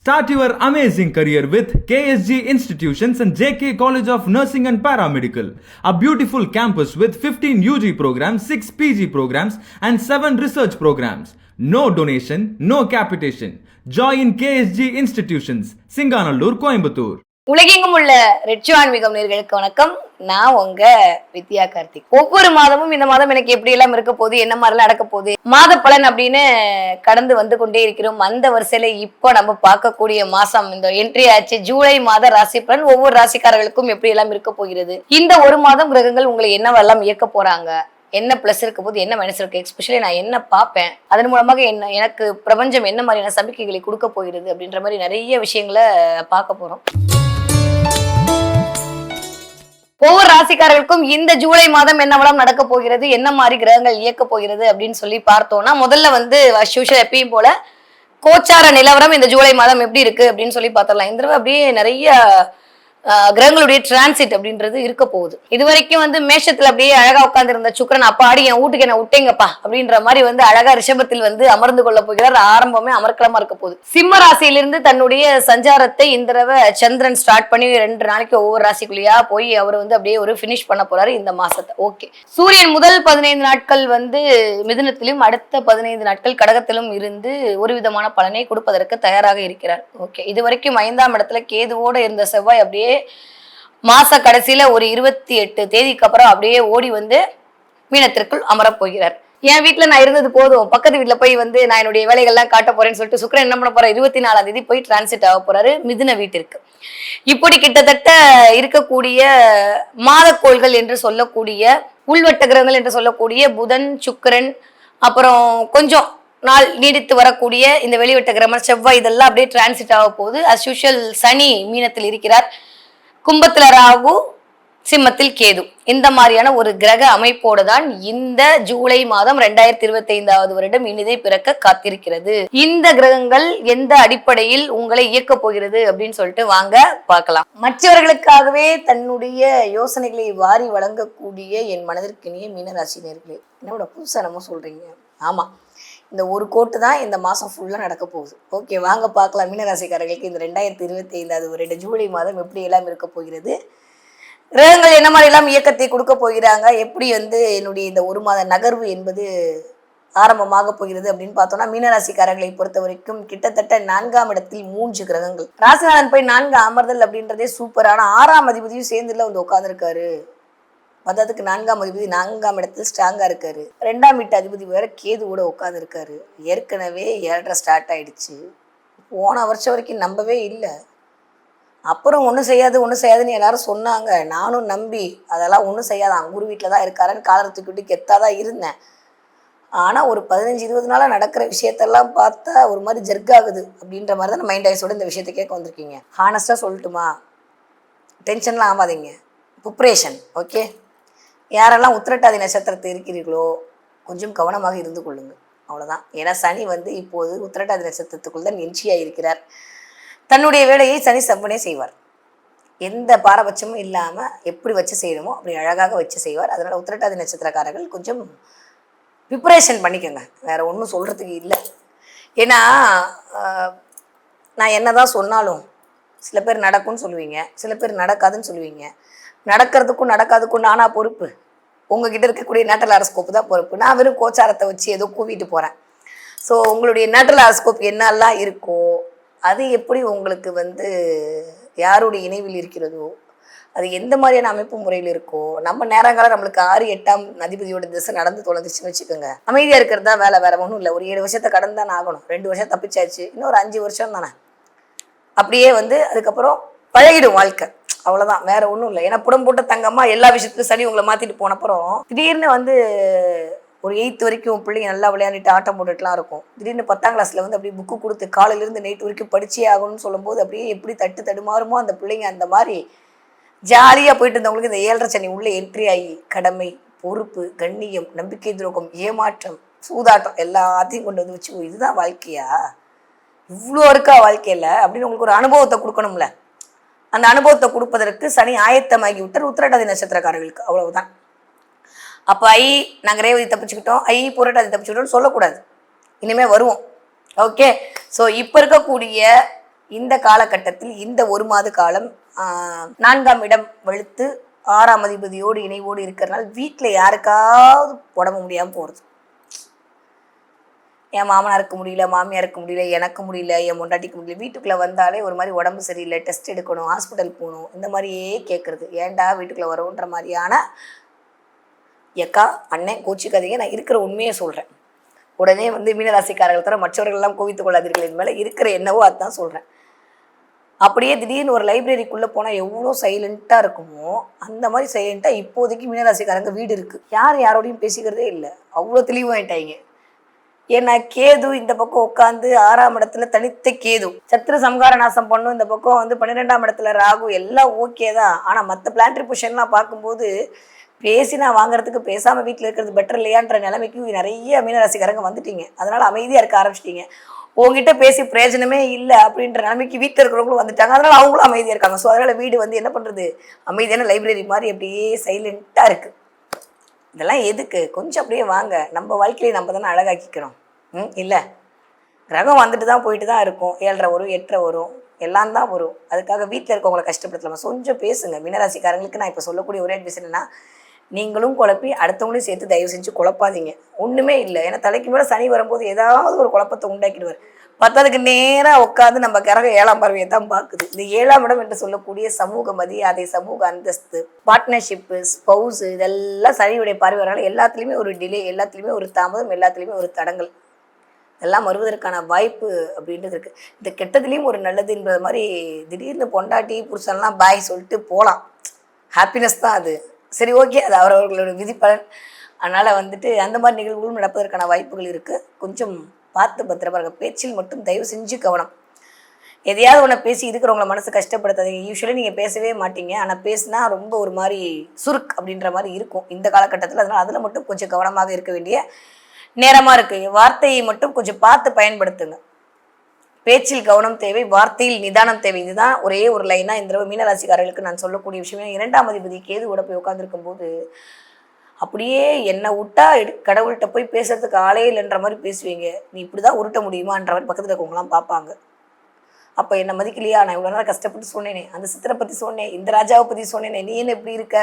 Start your amazing career with KSG Institutions and JK College of Nursing and Paramedical, a beautiful campus with 15 UG programs, 6 PG programs, and 7 research programs. No donation, no capitation. Join KSG Institutions, Singanallur, Coimbatore. உலகெங்கும் உள்ள ரெட்சோ ஆன்மீகம் நேயர்களுக்கு வணக்கம். நான் உங்க வித்யா கார்த்திக். ஒவ்வொரு மாதமும் இந்த மாதம் எனக்கு எப்படி எல்லாம் இருக்க போகுது, என்ன மாதிரிலாம் நடக்க போகுது, மாத பலன் அப்படின்னு கடந்து வந்து கொண்டே இருக்கிறோம். அந்த வரிசையில இப்போ நம்ம பார்க்கக்கூடிய மாசம் இந்த என்ட்ரி ஆச்சு. ஜூலை மாத ராசி பலன் ஒவ்வொரு ராசிக்காரர்களுக்கும் எப்படி எல்லாம் இருக்க போகிறது, இந்த ஒரு மாதம் கிரகங்கள் உங்களை என்னவெல்லாம் இயக்க போறாங்க, என்ன பிளஸ் இருக்க போது, என்ன மைனஸ் இருக்கு, எஸ்பெஷலி நான் என்ன பார்ப்பேன், அதன் மூலமாக எனக்கு பிரபஞ்சம் என்ன மாதிரியான சமிக்கைகளை கொடுக்க போகிறது அப்படின்ற மாதிரி நிறைய விஷயங்களை பார்க்க போறோம். ஒவ்வொரு ராசிக்காரர்களுக்கும் இந்த ஜூலை மாதம் என்னவெல்லாம் நடக்க போகிறது, என்ன மாதிரி கிரகங்கள் இயக்க போகிறது அப்படின்னு சொல்லி பார்த்தோம்னா, முதல்ல வந்து எப்பயும் போல கோச்சார நிலவரம் இந்த ஜூலை மாதம் எப்படி இருக்கு அப்படின்னு சொல்லி பார்த்தரலாம். இந்த தடவை அப்படியே நிறைய கிரகங்களுடைய டிரான்சிட் அப்படின்றது இருக்க போகுது. இது வரைக்கும் வந்து மேஷத்துல அப்படியே அழகா உட்கார்ந்து இருந்த சுக்கிரன் அப்பா ஆடி என் வீட்டுக்கு என்ன விட்டேங்கப்பா அப்படின்ற மாதிரி வந்து அழகா ரிஷபத்தில் வந்து அமர்ந்து கொள்ள போகிறார். ஆரம்பமே அமர்க்கலமா இருக்க போகுது. சிம்ம ராசியிலிருந்து தன்னுடைய சஞ்சாரத்தை இந்த தடவை சந்திரன் ஸ்டார்ட் பண்ணி 2 நாளைக்கு ஒவ்வொரு ராசிக்குள்ளேயா போய் அவர் வந்து அப்படியே ஒரு பினிஷ் பண்ண போறாரு இந்த மாசத்தை. ஓகே, சூரியன் முதல் 15 நாட்கள் வந்து மிதுனத்திலும் அடுத்த 15 நாட்கள் கடகத்திலும் இருந்து ஒரு விதமான பலனை கொடுப்பதற்கு தயாராக இருக்கிறார். ஓகே, இது வரைக்கும் 5ஆம் இடத்துல கேதுவோட இருந்த செவ்வாய் அப்படியே மாச கடைசியில ஒரு 28 தேதிக்கு அப்புறம் அப்படியே ஓடி வந்து மீனத்திற்குள் அமரப் போகிறார். என் வீட்டுல நான் இருந்தது போதும், பக்கத்து வீட்டுல போய் வந்து நான் என்னுடைய வேலைகள்லாம் காட்ட போறேன்னு சொல்லிட்டு சுக்கிரன் என்ன பண்ண போறாரு, 24ஆம் தேதி போய் டிரான்சிட் ஆக போறாரு மிதுன வீட்டிற்கு. இப்படி கிட்டத்தட்ட இருக்கக்கூடிய மாதக்கோள்கள் என்று சொல்லக்கூடிய உள்வட்ட கிரகங்கள் என்று சொல்லக்கூடிய புதன், சுக்கிரன், அப்புறம் கொஞ்சம் நாள் நீடித்து வரக்கூடிய இந்த வெளிவட்ட கிரகம் செவ்வாய், இதெல்லாம் அப்படியே டிரான்சிட் ஆக போகுது. அஸ் யூஷுவல் சனி மீனத்தில் இருக்கிறார், கும்பத்துல ராகு, சிம்மத்தில் கேது. இந்த மாதிரியான ஒரு கிரக அமைப்போடு தான் இந்த ஜூலை மாதம் 2025 வருடம் இனிதை பிறக்க காத்திருக்கிறது. இந்த கிரகங்கள் எந்த அடிப்படையில் உங்களை இயக்க போகிறது அப்படின்னு சொல்லிட்டு வாங்க பார்க்கலாம். மற்றவர்களுக்காகவே தன்னுடைய யோசனைகளை வாரி வழங்கக்கூடிய என் மனதிற்கினிய மீனராசினியர்களே, என்னோட புதுசா நம்ம சொல்றீங்க. ஆமா, இந்த ஒரு கோட்டு தான் இந்த மாதம் ஃபுல்லாக நடக்க போகுது. ஓகே, வாங்க பார்க்கலாம் மீனராசிக்காரர்களுக்கு இந்த 2025 வருட ஜூலை மாதம் எப்படி எல்லாம் இருக்க போகிறது, கிரகங்கள் என்ன மாதிரி எல்லாம் இயக்கத்தை கொடுக்க போகிறாங்க, எப்படி வந்து என்னுடைய இந்த ஒரு மாத நகர்வு என்பது ஆரம்பமாக போகிறது அப்படின்னு பார்த்தோம்னா, மீனராசிக்காரர்களை பொறுத்த வரைக்கும் கிட்டத்தட்ட 4ஆம் இடத்தில் 3 கிரகங்கள். ராசிநாதன் போய் 4 அமர்தல் அப்படின்றதே சூப்பரான 6ஆம் அதிபதியும் சேர்ந்துல வந்து உட்காந்துருக்காரு. பத்தாவதுக்கு 4ஆம் அதிபதி 4ஆம் இடத்துல ஸ்ட்ராங்கா இருக்காரு. 2ஆம் வீட்டு அதிபதி வேற கேது கூட உட்காந்து இருக்காரு. ஏற்கனவே 7.5 ஸ்டார்ட் ஆயிடுச்சு. போன வருஷம் வரைக்கும் நம்பவே இல்லை. அப்புறம் ஒன்றும் செய்யாதுன்னு எல்லாரும் சொன்னாங்க. நானும் நம்பி அதெல்லாம் ஒன்றும் செய்யாதான், குரு வீட்டில் தான் இருக்காருன்னு காலரை தூக்கிட்டு கெத்தாதான் இருந்தேன். ஆனால் ஒரு 15-20 நாளாக நடக்கிற விஷயத்தெல்லாம் பார்த்தா ஒரு மாதிரி ஜெர்காகுது அப்படின்ற மாதிரி தான் மைண்ட் ஐஸோட இந்த விஷயத்தை கேட்க வந்திருக்கீங்க. ஹானஸ்டாக சொல்லட்டுமா, டென்ஷன்லாம் ஆகாதீங்க, ப்ரிப்ரேஷன். ஓகே, யாரெல்லாம் உத்திரட்டாதி நட்சத்திரத்தை இருக்கிறீர்களோ கொஞ்சம் கவனமாக இருந்து கொள்ளுங்கள், அவ்வளோதான். ஏன்னா சனி வந்து இப்போது உத்திரட்டாதி நட்சத்திரத்துக்குள் தான் என்ட்ரியாக இருக்கிறார். தன்னுடைய வேலையை சனி செவ்வனே செய்வார். எந்த பாரபட்சமும் இல்லாமல் எப்படி வச்சு செய்யணுமோ அப்படி அழகாக வச்சு செய்வார். அதனால் உத்திரட்டாதி நட்சத்திரக்காரர்கள் கொஞ்சம் ப்ரிப்பரேஷன் பண்ணிக்கோங்க, வேறு ஒன்றும் சொல்கிறதுக்கு இல்லை. ஏன்னா நான் என்ன தான் சொன்னாலும் சில பேர் நடக்கும்னு சொல்லுவீங்க, சில பேர் நடக்காதுன்னு சொல்லுவீங்க. நடக்கிறதுக்கும் நடக்காதுக்கும் நானா பொறுப்பு? உங்ககிட்ட இருக்கக்கூடிய நேட்டல் ஹாரோஸ்கோப் தான் பொறுப்பு. நான் வெறும் கோச்சாரத்தை வச்சு ஏதோ கூவிட்டு போகிறேன். ஸோ உங்களுடைய நேட்டல் ஹாரோஸ்கோப் என்னெல்லாம் இருக்கோ, அது எப்படி உங்களுக்கு வந்து யாருடைய இணைவில் இருக்கிறதோ, அது எந்த மாதிரியான அமைப்பு முறையில் இருக்கோ, நம்ம நேரங்காலம் நம்மளுக்கு 6-8ஆம் அதிபதியோட திசை நடந்து தொலைஞ்சிச்சுன்னு வச்சுக்கோங்க, அமைதியாக இருக்கிறது தான் வேலை, வேற ஒன்றும் இல்லை. ஒரு 7 வருஷத்தை கடந்து தான் ஆகணும். 2 வருஷம் தப்பிச்சாச்சு, இன்னொரு 5 வருஷம் தானே. அப்படியே வந்து அதுக்கப்புறம் பழகிடும் வாழ்க்கை, அவ்வளோதான், வேற ஒன்றும் இல்லை. ஏன்னா புடம் போட்ட தங்கம்மா எல்லா விஷயத்துலையும் சனி உங்களை மாற்றிட்டு போனப்புறம் திடீர்னு வந்து ஒரு 8th வரைக்கும் பிள்ளைங்க நல்லா விளையாண்டுட்டு ஆட்டம் போட்டுட்டுலாம் இருக்கும். திடீர்னு 10ஆம் கிளாஸில் வந்து அப்படியே புக்கு கொடுத்து காலையிலேருந்து நைட் வரைக்கும் படிச்சே ஆகணும்னு சொல்லும்போது அப்படியே எப்படி தடுமாறுமோ அந்த பிள்ளைங்க, அந்த மாதிரி ஜாலியாக போயிட்டு இருந்தவங்களுக்கு இந்த 7.5 சனி உள்ளே என்ட்ரி ஆகி கடமை, பொறுப்பு, கண்ணியம், நம்பிக்கை துரோகம், ஏமாற்றம், சூதாட்டம் எல்லாத்தையும் கொண்டு வந்து வச்சு இதுதான் வாழ்க்கையா, இவ்வளோ இருக்கா வாழ்க்கையில் அப்படின்னு உங்களுக்கு ஒரு அனுபவத்தை கொடுக்கணும்ல. அந்த அனுபவத்தை கொடுப்பதற்கு சனி ஆயத்தமாகி விட்டார் உத்திரட்டாதி நட்சத்திரக்காரர்களுக்கு, அவ்வளவுதான். அப்போ நாங்கள் ரேவதி தப்பிச்சுக்கிட்டோம், புரட்டாதி தப்பிச்சுக்கிட்டோம்னு சொல்லக்கூடாது, இனிமேல் வருவோம். ஓகே, ஸோ இப்போ இருக்கக்கூடிய இந்த காலகட்டத்தில் இந்த 1 மாத காலம் 4ஆம் இடம் வலுத்து 6ஆம் அதிபதியோடு இணைவோடு இருக்கிறனால வீட்டில் யாருக்காவது உடம்பு முடியாமல் போகிறது. என் மாமனாருக்கு முடியல, மாமியாருக்கு முடியல, எனக்கு முடியல, என் பொண்டாட்டிக்கு முடியல. வீட்டுக்குள்ளே வந்தாலே ஒரு மாதிரி உடம்பு சரியில்லை, டெஸ்ட் எடுக்கணும், ஹாஸ்பிட்டல் போகணும், இந்த மாதிரியே கேட்குறது. ஏன்டா வீட்டுக்குள்ளே வரோன்ற மாதிரியான எக்கா அண்ணன் கோச்சிக்காதீங்க, நான் இருக்கிற உண்மையை சொல்கிறேன். உடனே மீனராசிக்காரர்கள் தவிர மற்றவர்கள்லாம் கோவித்துக் கொள்ளாதீர்கள், என் மேலே இருக்கிற என்னவோ அதுதான் சொல்கிறேன். அப்படியே திடீர்னு ஒரு லைப்ரரிக்குள்ளே போனால் எவ்வளோ சைலண்ட்டாக இருக்குமோ அந்த மாதிரி சைலண்ட்டாக இப்போதைக்கு மீனராசிக்காரங்க வீடு இருக்குது. யாரோடையும் பேசிக்கிறதே இல்லை, அவ்வளோ தெளிவாயிட்டாங்க. ஏன்னா கேது இந்த பக்கம் உட்காந்து 6ஆம் இடத்துல தனித்த கேது சத்ரு சம்ஹார நாசம் பண்ணும், இந்த பக்கம் 12ஆம் இடத்துல ராகு, எல்லாம் ஓகே தான். ஆனால் மற்ற பிளான்ட்ரி பொசிஷன்லாம் பார்க்கும்போது பேசி நான் வாங்குறதுக்கு பேசாமல் வீட்டில் இருக்கிறது பெட்டர் இல்லையான்ற நிலைமைக்கு நிறைய மீனராசிக்காரங்க வந்துட்டீங்க. அதனால் அமைதியாக இருக்க ஆரம்பிச்சிட்டீங்க. உங்ககிட்ட பேசி பிரயோஜனமே இல்லை அப்படின்ற நிலைமைக்கு வீட்டில் இருக்கிறவங்களும் வந்துட்டாங்க. அதனால் அவங்களும் அமைதியாக இருக்காங்க. ஸோ அதனால் வீடு என்ன பண்ணுறது, அமைதியான லைப்ரரி மாதிரி அப்படியே சைலண்ட்டாக இருக்குது. இதெல்லாம் எதுக்கு? கொஞ்சம் அப்படியே வாங்க, நம்ம வாழ்க்கையை நம்ம தானே அழகாக்கிக்கிறோம். இல்லை, கிரகம் வந்துட்டு தான் போயிட்டு தான் இருக்கும். 7:30 வரும், 8:30 வரும், எல்லாம் தான் வரும். அதுக்காக வீட்டில் இருக்கவங்களை கஷ்டப்படுத்தலாமா? கொஞ்சம் பேசுங்க. மீனராசிக்காரங்களுக்கு நான் இப்போ சொல்லக்கூடிய ஒரே அட்வைஸ் என்னன்னா, நீங்களும் குழப்பி அடுத்தவங்களையும் சேர்த்து தயவு செஞ்சு குழப்பாதீங்க. ஒன்றுமே இல்லை. ஏன்னா தலைக்கு மேலே சனி வரும்போது ஏதாவது ஒரு குழப்பத்தை உண்டாக்கிடுவார். பத்தாவதுக்கு நேராக உட்காந்து நம்ம கிரகம் 7ஆம் பார்வையை தான் பார்க்குது. இந்த 7ஆம் இடம் என்று சொல்லக்கூடிய சமூக மரியாதை, சமூக அந்தஸ்து, பார்ட்னர்ஷிப்பு, ஸ்பௌஸு, இதெல்லாம் சனியுடைய பார்வை வரனால எல்லாத்துலேயுமே ஒரு டிலே, எல்லாத்துலேயுமே ஒரு தாமதம், எல்லாத்துலேயுமே ஒரு தடங்கள் எல்லாம் வருவதற்கான வாய்ப்பு அப்படின்றது இருக்குது. இந்த கெட்டதுலேயும் ஒரு நல்லதுன்ற மாதிரி திடீர்னு பொண்டாட்டி புருஷன்லாம் பாய் சொல்லிட்டு போகலாம். ஹாப்பினஸ் தான் அது. சரி, ஓகே, அது அவரவர்களோட விதிப்பலன். அதனால் அந்த மாதிரி நிகழ்வுகளும் நடப்பதற்கான வாய்ப்புகள் இருக்குது. கொஞ்சம் பார்த்து பத்திரமா இருக்க. பேச்சில் மட்டும் தயவு செஞ்சு கவனம். எதையாவது ஒன்று பேசி இருக்கிறவங்கள மனசு கஷ்டப்படுத்தாதீங்க. யூஸ்வலி நீங்கள் பேசவே மாட்டீங்க, ஆனால் பேசினா ரொம்ப ஒரு மாதிரி சுருக் அப்படின்ற மாதிரி இருக்கும் இந்த காலகட்டத்தில். அதனால் அதில் மட்டும் கொஞ்சம் கவனமாக இருக்க வேண்டிய நேரமாக இருக்குது. வார்த்தையை மட்டும் கொஞ்சம் பார்த்து பயன்படுத்துங்க. பேச்சில் கவனம் தேவை, வார்த்தையில் நிதானம் தேவை. இதுதான் ஒரே ஒரு லைனாக இந்த தடவை மீனராசிக்காரர்களுக்கு நான் சொல்லக்கூடிய விஷயம். 2ஆம் அதிபதி கேது கூட போய் உட்காந்துருக்கும் போது அப்படியே என்னை விட்டா கடவுள்கிட்ட போய் பேசுறதுக்கு ஆளே இல்லைன்ற மாதிரி பேசுவீங்க. நீ இப்படி தான் உருட்ட முடியுமான்ற மாதிரி பக்கத்தில் இருக்கவங்களாம் பார்ப்பாங்க. அப்போ என்னை மதிக்கலையா? நான் இவ்வளோ நேரம் கஷ்டப்பட்டு சொன்னேனே, அந்த சித்திரை பற்றி சொன்னேன், இந்த ராஜாவை பற்றி சொன்னேனே, நீ என்ன எப்படி இருக்க,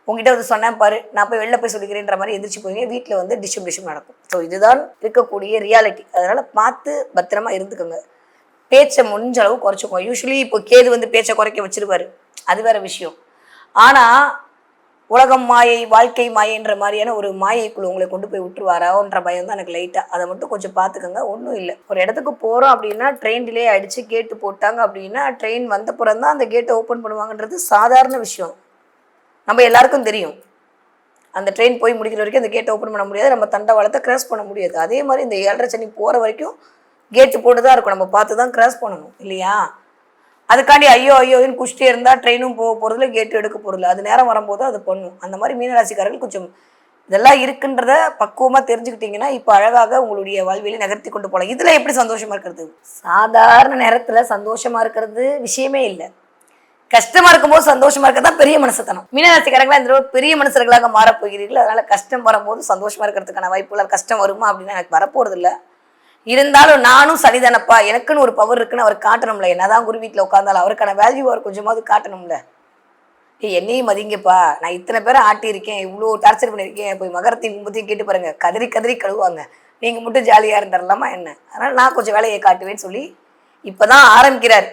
உங்ககிட்ட சொன்னேன் பாரு, நான் போய் வெளில போய் சொல்லிக்கிறேன்ற மாதிரி எந்திரிச்சு போவீங்க. வீட்டில் டிஸ்ட்ரிபியூஷன் நடக்கும். ஸோ இதுதான் இருக்கக்கூடிய ரியாலிட்டி. அதனால் பார்த்து பத்திரமா இருந்துக்கோங்க. பேச்சை முடிஞ்ச அளவு குறைச்சிக்கோங்க. யூஸ்வலி இப்போ கேது பேச்சை குறைக்க வச்சிருவாரு, அது வேற விஷயம். ஆனால் உலகம் மாயை, வாழ்க்கை மாயைன்ற மாதிரியான ஒரு மாயைக்குள்ள உங்களை கொண்டு போய் விட்டுருவாரான்ற பயம் தான் எனக்கு லைட்டாக. அதை மட்டும் கொஞ்சம் பார்த்துக்கோங்க. ஒன்றும் இல்லை, ஒரு இடத்துக்கு போகிறோம் அப்படின்னா ட்ரெயின் டிலே ஆகிடுச்சு, கேட்டு போட்டாங்க அப்படின்னா ட்ரெயின் வந்த புறம் தான் அந்த கேட்டை ஓப்பன் பண்ணுவாங்கன்றது சாதாரண விஷயம். நம்ம எல்லாருக்கும் தெரியும். அந்த ட்ரெயின் போய் முடிக்கிற வரைக்கும் அந்த கேட்டை ஓப்பன் பண்ண முடியாது, நம்ம தண்டவாளத்தை கிராஸ் பண்ண முடியாது. அதே மாதிரி இந்த 7:30 சனி போகிற வரைக்கும் கேட்டு போட்டு தான் இருக்கும், நம்ம பார்த்து தான் கிராஸ் பண்ணணும் இல்லையா? அதுக்காண்டி ஐயோன்னு குஷ்டி இருந்தால் ட்ரெயினும் போக போகிறதுல கேட்டு எடுக்க போகிறதில்ல. அது நேரம் வரும்போது அது பண்ணும். அந்த மாதிரி மீனராசிக்காரர்கள் கொஞ்சம் இதெல்லாம் இருக்குன்றத பக்குவமாக தெரிஞ்சுக்கிட்டிங்கன்னா இப்போ அழகாக உங்களுடைய வாழ்வியலை நகர்த்தி கொண்டு போகலாம். இதில் எப்படி சந்தோஷமாக இருக்கிறது? சாதாரண நேரத்தில் சந்தோஷமாக இருக்கிறது விஷயமே இல்லை. கஷ்டமாக இருக்கும்போது சந்தோஷமாக இருக்கிறது தான் பெரிய மனசுத்தனம். மீனராசிக்காரங்களாக இந்த பெரிய மனுஷர்களாக மாறப்போகிறீர்கள். அதனால் கஷ்டம் வரும்போது சந்தோஷமாக இருக்கிறதுக்கான வாய்ப்புகள். கஷ்டம் வருமா அப்படின்னா எனக்கு வரப்போகிறது இல்லை. இருந்தாலும் நானும் சனிதானப்பா, எனக்குன்னு ஒரு பவர் இருக்குன்னு அவர் காட்டணும்ல. என்னதான் குரு வீட்டில் உட்காந்தாலும் அவருக்கான வேல்யூ அவர் கொஞ்சமாவது காட்டணும்ல. என்னையும் மதிங்கப்பா, நான் இத்தனை பேரை ஆட்டியிருக்கேன், இவ்வளோ டார்ச்சர் பண்ணியிருக்கேன், போய் மகரத்தையும் கும்பத்தையும் கேட்டு பாருங்க, கதறி கதறி கழுவாங்க. நீங்கள் மட்டும் ஜாலியாக இருந்துடலாமா என்ன? அதனால் நான் கொஞ்சம் வேலையை காட்டுவேன்னு சொல்லி இப்போ தான் ஆரம்பிக்கிறார்.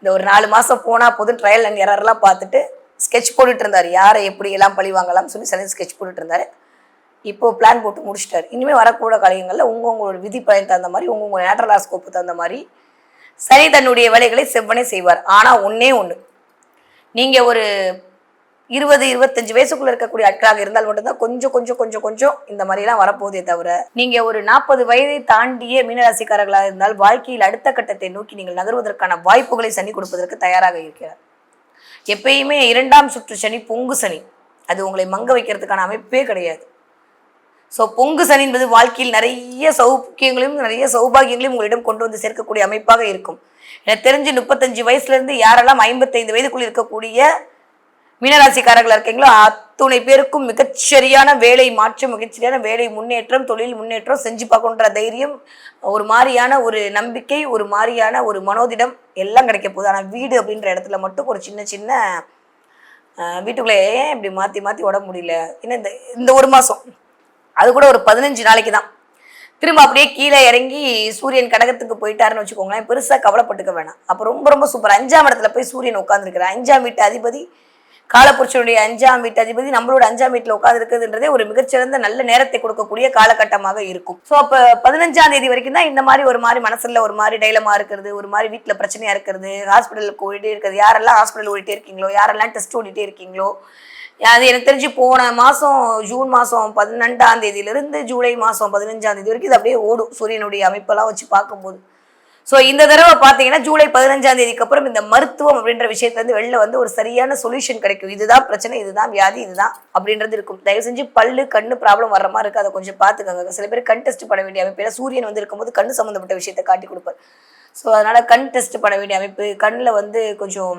இந்த ஒரு 4 மாதம் போனால் போதும் ட்ரையல் அண்ட் எரர்லாம் பார்த்துட்டு ஸ்கெட்ச் போட்டுட்டு இருந்தார். யாரை எப்படி எல்லாம் பழி வாங்கலாம்னு சொல்லி சனி ஸ்கெட்ச் போட்டுட்டு இருந்தார். இப்போது பிளான் போட்டு முடிச்சிட்டார். இனிமேல் வரக்கூட காலங்களில் உங்களோட விதி பயன் தகுந்த மாதிரி, உங்கள் நேட்ரல் ஸ்கோப்பு தகுந்த மாதிரி சனி தன்னுடைய வேலைகளை செவ்வனே செய்வார். ஆனால் ஒன்றே ஒன்று, நீங்கள் ஒரு 20-25 வயசுக்குள்ளே இருக்கக்கூடிய ஆட்களாக இருந்தால் மட்டும்தான் கொஞ்சம் கொஞ்சம் கொஞ்சம் கொஞ்சம் இந்த மாதிரிலாம் வரப்போதே தவிர, நீங்கள் ஒரு 40 வயதை தாண்டிய மீனராசிக்காரர்களாக இருந்தால் வாழ்க்கையில் அடுத்த கட்டத்தை நோக்கி நீங்கள் நகர்வதற்கான வாய்ப்புகளை சனி கொடுப்பதற்கு தயாராக இருக்கிறார். எப்பயுமே 2ஆம் சுற்று சனி பொங்கு சனி, அது உங்களை மங்க வைக்கிறதுக்கான அமைப்பே கிடையாது. ஸோ பொங்கு சனி என்பது வாழ்க்கையில் நிறைய சௌக்கியங்களையும் நிறைய சௌபாகியங்களையும் உங்களிடம் கொண்டு வந்து சேர்க்கக்கூடிய அமைப்பாக இருக்கும். எனக்கு தெரிஞ்சு 35 வயசுலேருந்து யாரெல்லாம் 55 வயதுக்குள் இருக்கக்கூடிய மீனராசிக்காரர்களா இருக்கீங்களோ அத்துணை பேருக்கும் மிகச்சரியான வேலை மாற்றம், மிகச்சரியான வேலை முன்னேற்றம், தொழில் முன்னேற்றம், செஞ்சு பார்க்கணுன்ற தைரியம், ஒரு மாதிரியான ஒரு நம்பிக்கை, ஒரு மாதிரியான ஒரு மனோதிடம் எல்லாம் கிடைக்க போகுது. ஆனால் வீடு அப்படின்ற இடத்துல மட்டும் ஒரு சின்ன சின்ன வீட்டுக்குள்ளே ஏன் இப்படி மாற்றி மாற்றி உட முடியல. ஏன்னா இந்த ஒரு மாதம் அது கூட ஒரு 15 நாளைக்கு தான். திரும்ப அப்படியே கீழே இறங்கி சூரியன் கடகத்துக்கு போயிட்டாருன்னு வச்சுக்கோங்களேன், பெருசாக கவலைப்பட்டுக்க வேணாம். அப்போ ரொம்ப ரொம்ப சூப்பர். 5ஆம் இடத்துல போய் சூரியன் உட்காந்துருக்கிறார். 5ஆம் வீட்டு அதிபதி, காலப்புருஷனுடைய 5ஆம் வீட்டு அதிபதி நம்மளோட 5ஆம் வீட்டில் உட்காந்துருக்குதுன்றதே ஒரு மிகச்சிறந்த நல்ல நேரத்தை கொடுக்கக்கூடிய காலகட்டமாக இருக்கும். ஸோ அப்போ 15ஆம் தேதி வரைக்கும் தான் இந்த மாதிரி ஒரு மாதிரி மனசுல ஒரு மாதிரி டைலமா இருக்கிறது, ஒரு மாதிரி வீட்டில் பிரச்சனையா இருக்கிறது, ஹாஸ்பிட்டலுக்கு ஓடிட்டே இருக்கிறது. யாரெல்லாம் ஹாஸ்பிட்டல் ஓடிட்டே இருக்கீங்களோ, யாரெல்லாம் டெஸ்ட் ஓடிட்டே இருக்கீங்களோ, அது எனக்கு தெரிஞ்சு போன மாதம் ஜூன் மாதம் 12ஆம் தேதியிலிருந்து ஜூலை மாதம் 15ஆம் தேதி வரைக்கும் இது அப்படியே ஓடும் சூரியனுடைய அமைப்பெல்லாம் வச்சு பார்க்கும்போது. ஸோ இந்த தடவை பார்த்தீங்கன்னா ஜூலை 15ஆம் தேதிக்கு அப்புறம் இந்த மருத்துவம் அப்படின்ற விஷயத்துலேருந்து வெளில வந்து ஒரு சரியான சொல்யூஷன் கிடைக்கும். இதுதான் பிரச்சனை, இதுதான் வியாதி, இதுதான் அப்படின்றது இருக்கும். தயவு செஞ்சு பல்லு கண்ணு ப்ராப்ளம் வர்ற மாதிரி இருக்குது, அதை கொஞ்சம் பார்த்துக்கோங்க. சில பேர் கண் டெஸ்ட் பண்ண வேண்டிய அமைப்பு, சூரியன் வந்து இருக்கும்போது கண்ணு சம்மந்தப்பட்ட விஷயத்தை காட்டி கொடுப்பார். ஸோ அதனால் கண் டெஸ்ட் பண்ண வேண்டிய அமைப்பு, கண்ணில் வந்து கொஞ்சம்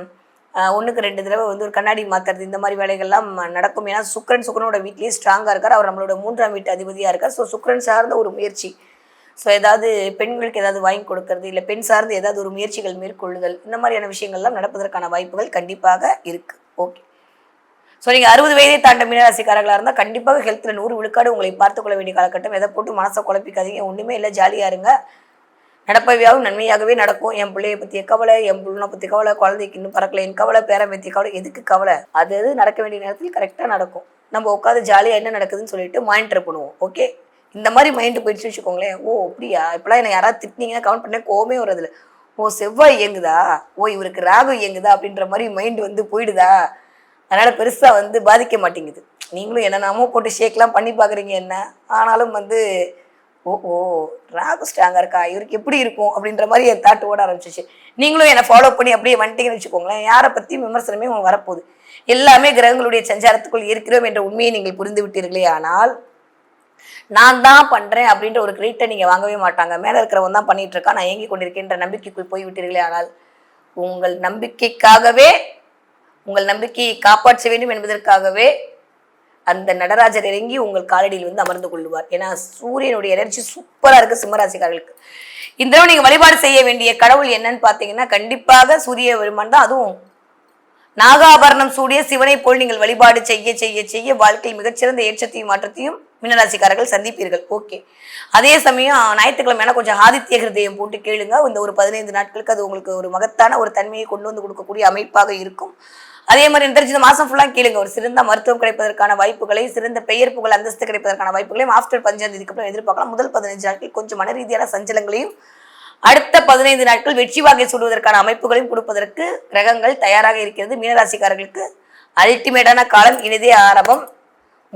1க்கு 2 தடவை வந்து ஒரு கண்ணாடி மாற்றுறது, இந்த மாதிரி வேலைகள்லாம் நடக்கும். ஏன்னா சுக்கரனோட வீட்லேயே ஸ்ட்ராங்காக இருக்கார். அவர் நம்மளோட 3ஆம் வீட்டு அதிபதியாக இருக்கார். ஸோ சுக்கரன் சார்ந்த ஒரு முயற்சி, ஸோ ஏதாவது பெண்களுக்கு ஏதாவது வாங்கி கொடுக்கறது, இல்லை பெண் சார்ந்து ஏதாவது ஒரு முயற்சிகள் மேற்கொள்ளுதல், இந்த மாதிரியான விஷயங்கள்லாம் நடப்பதற்கான வாய்ப்புகள் கண்டிப்பாக இருக்குது. ஓகே, ஸோ நீங்கள் 60 வயதை தாண்ட மீனராசிக்காரர்களாக இருந்தால் கண்டிப்பாக ஹெல்த்தில் 100 விழுக்காடு உங்களை பார்த்துக்கொள்ள வேண்டிய காலகட்டம். எதை போட்டு மனசை குழப்பிக்காதீங்க, ஒன்றுமே இல்லை, ஜாலியாக இருங்க. நடப்பவையாகவும் நன்மையாகவே நடக்கும். என் பிள்ளையை பற்றிய கவலை, என் பிள்ளை பற்றி கவலை, குழந்தைக்கு இன்னும் பறக்கல என் கவலை, பேரன் பற்றிய கவலை, எதுக்கு கவலை? அது நடக்க வேண்டிய நேரத்தில் கரெக்டாக நடக்கும். நம்ம உட்காந்து ஜாலியாக என்ன நடக்குதுன்னு சொல்லிட்டு மானிட்டர் பண்ணுவோம். ஓகே, இந்த மாதிரி மைண்டு போயிடுச்சு வச்சுக்கோங்களேன். ஓ அப்படியா, இப்போலாம் என்னை யாராவது திட்டினீங்கன்னா கவுண்ட் பண்ண கோவமே வரதில்ல. ஓ செவ்வாய் இயங்குதா, ஓ இவருக்கு ராகு இயங்குதா அப்படின்ற மாதிரி மைண்டு வந்து போயிடுதா. அதனால் பெருசாக வந்து பாதிக்க மாட்டேங்குது. நீங்களும் என்னென்னமோ போட்டு ஷேக்லாம் பண்ணி பார்க்குறீங்க என்ன, ஆனாலும் வந்து ஓ ராகு ஸ்ட்ராங்காக இருக்கா, இவருக்கு எப்படி இருக்கும் அப்படின்ற மாதிரி என் தாட்டு ஓட ஆரம்பிச்சிச்சு. நீங்களும் என்னை ஃபாலோ பண்ணி அப்படியே வந்துட்டீங்கன்னு வச்சுக்கோங்களேன், யாரை பற்றியும் விமர்சனமே உங்களுக்கு வரப்போகுது. எல்லாமே கிரகங்களுடைய சஞ்சாரத்துக்குள் இருக்கிறோம் என்ற உண்மையை நீங்கள் புரிந்து விட்டீர்களே. ஆனால் நான் தான் பண்ணுறேன் அப்படின்ற ஒரு கிரெடிட்டை நீங்கள் வாங்கவே மாட்டாங்க. மேலே இருக்கிறவன் தான் பண்ணிட்டு இருக்கா, நான் இயங்கி கொண்டிருக்கேன்ற நம்பிக்கைக்குள் போய் விட்டீர்களே. ஆனால் உங்கள் நம்பிக்கைக்காகவே, உங்கள் நம்பிக்கையை காப்பாற்ற வேண்டும் என்பதற்காகவே அந்த நடராஜர் இறங்கி உங்கள் காலடியில் வந்து அமர்ந்து கொள்ளுவார். ஏன்னா சூரியனுடைய எனர்ஜி சூப்பராக இருக்குது சிம்மராசிக்காரர்களுக்கு. இந்த தடவை நீங்கள் வழிபாடு செய்ய வேண்டிய கடவுள் என்னன்னு பார்த்தீங்கன்னா கண்டிப்பாக சூரிய பெருமான் தான். அதுவும் நாகாபரணம் சூடிய சிவனை போல் நீங்கள் வழிபாடு செய்ய செய்ய செய்ய வாழ்க்கையில் மிகச்சிறந்த ஏற்றத்தையும் மாற்றத்தையும் மீனராசிக்காரர்கள் சந்திப்பீர்கள். ஓகே, அதே சமயம் ஞாயிற்றுக்கிழமை கொஞ்சம் ஆதித்ய ஹிருதயம் போட்டு கேளுங்க. இந்த ஒரு 15 நாட்களுக்கு அது உங்களுக்கு ஒரு மகத்தான ஒரு தன்மையை கொண்டு வந்து கொடுக்கக்கூடிய அமைப்பாக இருக்கும். அதே மாதிரி இந்த மாதம் ஃபுல்லாக கேளுங்க. ஒரு சிறந்த மருத்துவம் கிடைப்பதற்கான வாய்ப்புகளை, சிறந்த பெயர் புகழ் அந்தஸ்து கிடைப்பதற்கான வாய்ப்புகளையும் ஆஃப்டர் 15ஆம் தேதிக்கு அப்புறம் எதிர்பார்க்கலாம். முதல் 15 நாட்கள் கொஞ்சம் மன ரீதியான சஞ்சலங்களையும், அடுத்த 15 நாட்கள் வெற்றி வாகை சொல்வதற்கான அமைப்புகளையும் கொடுப்பதற்கு கிரகங்கள் தயாராக இருக்கிறது. மீனராசிக்காரர்களுக்கு அல்டிமேட்டான காலம், இனிதே ஆரம்பம்.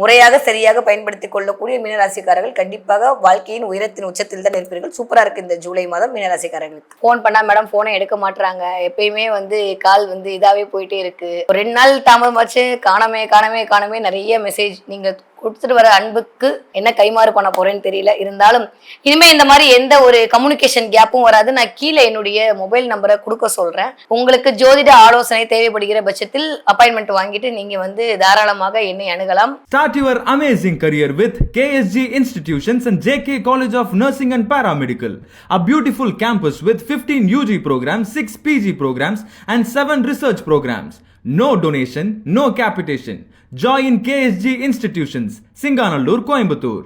முறையாக சரியாக பயன்படுத்திக் கொள்ளக்கூடிய மீனராசிக்காரர்கள் கண்டிப்பாக வாழ்க்கையின் உயரத்தின் உச்சத்தில் தான் இருப்பீர்கள். சூப்பரா இருக்கு இந்த ஜூலை மாதம் மீனராசிக்காரர்களுக்கு. ஃபோன் பண்ணா மேடம் ஃபோனை எடுக்க மாட்டாங்க, எப்பயுமே வந்து கால் வந்து இதாவே போயிட்டே இருக்கு, ஒரு 2 நாள் தாமதமாச்சு, காணமே நிறைய மெசேஜ். நீங்க கொடுத்துட்டு வர அன்புக்கு என்ன கைமாறு பண்ண போறேன்னு தெரியல. இருந்தாலும் இனிமே இந்த மாதிரி எந்த ஒரு கம்யூனிகேஷன் கேப்பும் வராது. நான் கீழே என்னுடைய மொபைல் நம்பரை கொடுக்க சொல்றேன். உங்களுக்கு ஜோதிட ஆலோசனை தேவைப்படுகிற பட்சத்தில் அப்பாயின்மெண்ட் வாங்கிட்டு நீங்க வந்து தாராளமாக என்னை அணுகலாம். Start your amazing career with KSG Institutions and JK College of Nursing and Paramedical, a beautiful campus with 15 UG programs, 6 PG programs and 7 research programs. No donation, no capitation. Join KSG Institutions, Singanallur, Coimbatore.